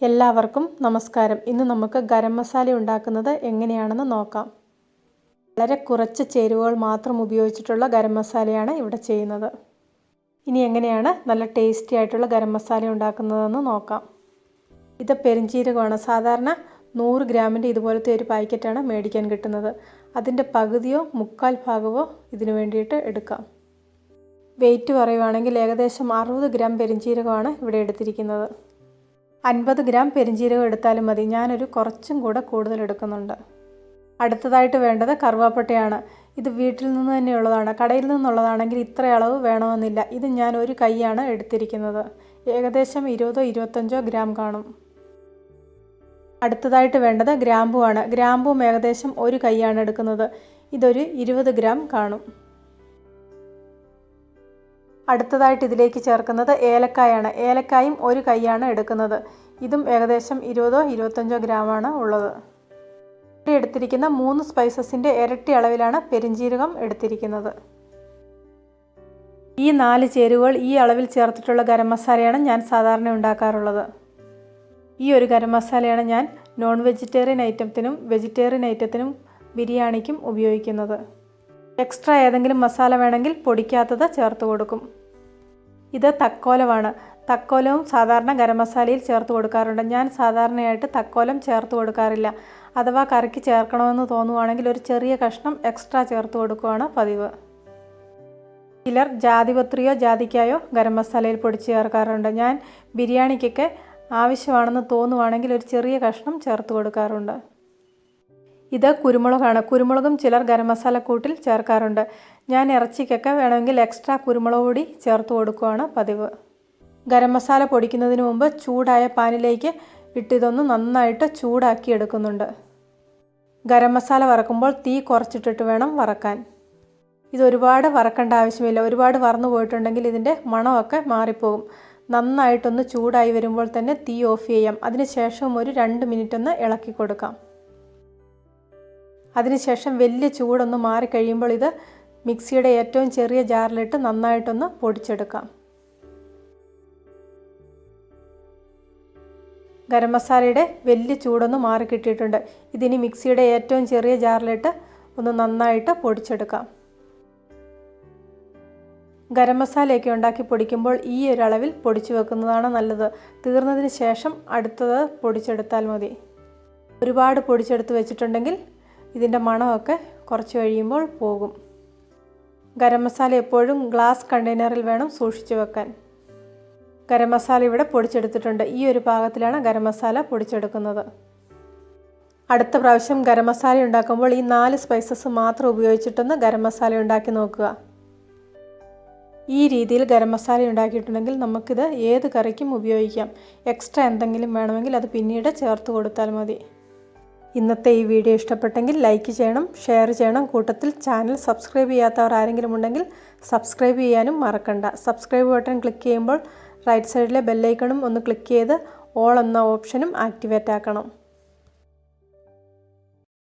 എല്ലാവർക്കും നമസ്കാരം. ഇന്ന് നമുക്ക് ഗരം മസാല ഉണ്ടാക്കുന്നത് എങ്ങനെയാണെന്ന് നോക്കാം. വളരെ കുറച്ച് ചേരുവകൾ മാത്രം ഉപയോഗിച്ചിട്ടുള്ള ഗരം മസാലയാണ് ഇവിടെ ചെയ്യുന്നത്. ഇനി എങ്ങനെയാണ് നല്ല ടേസ്റ്റി ആയിട്ടുള്ള ഗരം മസാല ഉണ്ടാക്കുന്നതെന്ന് നോക്കാം. ഇത് പെരിഞ്ജീരകമാണ്. സാധാരണ 100 ഗ്രാമിൻ്റെ ഇതുപോലത്തെ ഒരു പാക്കറ്റാണ് മേടിക്കാൻ കിട്ടുന്നത്. അതിൻ്റെ പകുതിയോ മുക്കാൽ ഭാഗമോ ഇതിനു വേണ്ടിയിട്ട് എടുക്കാം. വെയിറ്റ് പറയുവാണെങ്കിൽ ഏകദേശം 60 ഗ്രാം പെരിഞ്ജീരകമാണ് ഇവിടെ എടുത്തിരിക്കുന്നത്. 50 ഗ്രാം പെരിഞ്ജീരകം എടുത്താലും മതി. ഞാനൊരു കുറച്ചും കൂടെ കൂടുതൽ എടുക്കുന്നുണ്ട്. അടുത്തതായിട്ട് വേണ്ടത് കറുവാപ്പട്ടയാണ്. ഇത് വീട്ടിൽ നിന്ന് തന്നെയുള്ളതാണ്. കടയിൽ നിന്നുള്ളതാണെങ്കിൽ ഇത്ര അളവ് വേണമെന്നില്ല. ഇത് ഞാൻ ഒരു കൈയാണ് എടുത്തിരിക്കുന്നത്. ഏകദേശം 20-25 ഗ്രാം കാണും. അടുത്തതായിട്ട് വേണ്ടത് ഗ്രാമ്പുവാണ്. ഗ്രാമ്പും ഏകദേശം ഒരു കൈയാണ് എടുക്കുന്നത്. ഇതൊരു 20 ഗ്രാം കാണും. അടുത്തതായിട്ട് ഇതിലേക്ക് ചേർക്കുന്നത് ഏലക്കായാണ്. ഏലക്കായും ഒരു കൈയാണ് എടുക്കുന്നത്. ഇതും ഏകദേശം 20-25 ഗ്രാമാണ് ഉള്ളത്. ഇവിടെ എടുത്തിരിക്കുന്ന 3 സ്പൈസസിൻ്റെ ഇരട്ടി അളവിലാണ് പെരിഞ്ജീരകം എടുത്തിരിക്കുന്നത്. ഈ 4 ചേരുവകൾ ഈ അളവിൽ ചേർത്തിട്ടുള്ള ഗരം മസാലയാണ് ഞാൻ സാധാരണ ഉണ്ടാക്കാറുള്ളത്. ഈ ഒരു ഗരം മസാലയാണ് ഞാൻ നോൺ വെജിറ്റേറിയൻ ഐറ്റത്തിനും വെജിറ്റേറിയൻ ഐറ്റത്തിനും ബിരിയാണിക്കും ഉപയോഗിക്കുന്നത്. എക്സ്ട്രാ ഏതെങ്കിലും മസാല വേണമെങ്കിൽ പൊടിക്കാത്തത് ചേർത്ത് കൊടുക്കും. ഇത് തക്കോലമാണ്. തക്കോലവും സാധാരണ ഗരം മസാലയിൽ ചേർത്ത് കൊടുക്കാറുണ്ട്. ഞാൻ സാധാരണയായിട്ട് തക്കോലം ചേർത്ത് കൊടുക്കാറില്ല. അഥവാ കറിക്ക് ചേർക്കണമെന്ന് തോന്നുവാണെങ്കിൽ ഒരു ചെറിയ കഷ്ണം എക്സ്ട്രാ ചേർത്ത് കൊടുക്കുകയാണ് പതിവ്. ചിലർ ജാതിപത്രിയോ ജാതിക്കായോ ഗരം മസാലയിൽ പൊടിച്ച് ചേർക്കാറുണ്ട്. ഞാൻ ബിരിയാണിക്കൊക്കെ ആവശ്യമാണെന്ന് തോന്നുവാണെങ്കിൽ ഒരു ചെറിയ കഷ്ണം ചേർത്ത് കൊടുക്കാറുണ്ട്. ഇത് കുരുമുളകാണ്. കുരുമുളകും ചിലർ ഗരം മസാല കൂട്ടിൽ ചേർക്കാറുണ്ട്. ഞാൻ ഇറച്ചിക്കൊക്കെ വേണമെങ്കിൽ എക്സ്ട്രാ കുരുമുളക് പൊടി ചേർത്ത് കൊടുക്കുകയാണ് പതിവ്. ഗരം മസാല പൊടിക്കുന്നതിന് മുമ്പ് ചൂടായ പാനിലേക്ക് ഇട്ടിതൊന്ന് നന്നായിട്ട് ചൂടാക്കി എടുക്കുന്നുണ്ട്. ഗരം മസാല വറക്കുമ്പോൾ തീ കുറച്ചിട്ടിട്ട് വേണം വറക്കാൻ. ഇതൊരുപാട് വറക്കേണ്ട ആവശ്യമില്ല. ഒരുപാട് വറന്നു പോയിട്ടുണ്ടെങ്കിൽ ഇതിൻ്റെ മണമൊക്കെ മാറിപ്പോകും. നന്നായിട്ടൊന്ന് ചൂടായി വരുമ്പോൾ തന്നെ തീ ഓഫ് ചെയ്യാം. അതിനുശേഷം ഒരു 2 മിനിറ്റ് ഒന്ന് ഇളക്കി കൊടുക്കാം. അതിനുശേഷം വലിയ ചൂടൊന്ന് മാറിക്കഴിയുമ്പോൾ ഇത് മിക്സിയുടെ ഏറ്റവും ചെറിയ ജാറിലിട്ട് നന്നായിട്ടൊന്ന് പൊടിച്ചെടുക്കാം. ഗരം മസാലയുടെ വലിയ ചൂടൊന്ന് മാറി കിട്ടിയിട്ടുണ്ട്. ഇതിനി മിക്സിയുടെ ഏറ്റവും ചെറിയ ജാറിലിട്ട് ഒന്ന് നന്നായിട്ട് പൊടിച്ചെടുക്കാം. ഗരം മസാലയൊക്കെ ഉണ്ടാക്കി പൊടിക്കുമ്പോൾ ഈ ഒരളവിൽ പൊടിച്ചു വെക്കുന്നതാണ് നല്ലത്. തീർന്നതിന് ശേഷം അടുത്തത് പൊടിച്ചെടുത്താൽ മതി. ഒരുപാട് പൊടിച്ചെടുത്ത് വെച്ചിട്ടുണ്ടെങ്കിൽ ഇതിൻ്റെ മണമൊക്കെ കുറച്ച് കഴിയുമ്പോൾ പോകും. ഗരം മസാല എപ്പോഴും ഗ്ലാസ് കണ്ടെയ്നറിൽ വേണം സൂക്ഷിച്ചു വെക്കാൻ. ഗരം മസാല ഇവിടെ പൊടിച്ചെടുത്തിട്ടുണ്ട്. ഈ ഒരു പാകത്തിലാണ് ഗരം മസാല പൊടിച്ചെടുക്കുന്നത്. അടുത്ത പ്രാവശ്യം ഗരം മസാല ഉണ്ടാക്കുമ്പോൾ ഈ 4 സ്പൈസസ് മാത്രം ഉപയോഗിച്ചിട്ടൊന്ന് ഗരം മസാല ഉണ്ടാക്കി നോക്കുക. ഈ രീതിയിൽ ഗരം മസാല ഉണ്ടാക്കിയിട്ടുണ്ടെങ്കിൽ നമുക്കിത് ഏത് കറിക്കും ഉപയോഗിക്കാം. എക്സ്ട്രാ എന്തെങ്കിലും വേണമെങ്കിൽ അത് പിന്നീട് ചേർത്ത് കൊടുത്താൽ മതി. ഇന്നത്തെ ഈ വീഡിയോ ഇഷ്ടപ്പെട്ടെങ്കിൽ ലൈക്ക് ചെയ്യണം, ഷെയർ ചെയ്യണം. കൂട്ടത്തിൽ ചാനൽ സബ്സ്ക്രൈബ് ചെയ്യാത്തവർ ആരെങ്കിലും ഉണ്ടെങ്കിൽ സബ്സ്ക്രൈബ് ചെയ്യാനും മറക്കണ്ട. സബ്സ്ക്രൈബ് ബട്ടൺ ക്ലിക്ക് ചെയ്യുമ്പോൾ റൈറ്റ് സൈഡിലെ ബെല്ലൈക്കണും ഒന്ന് ക്ലിക്ക് ചെയ്ത് ഓൾ എന്ന ഓപ്ഷനും ആക്ടിവേറ്റ് ആക്കണം.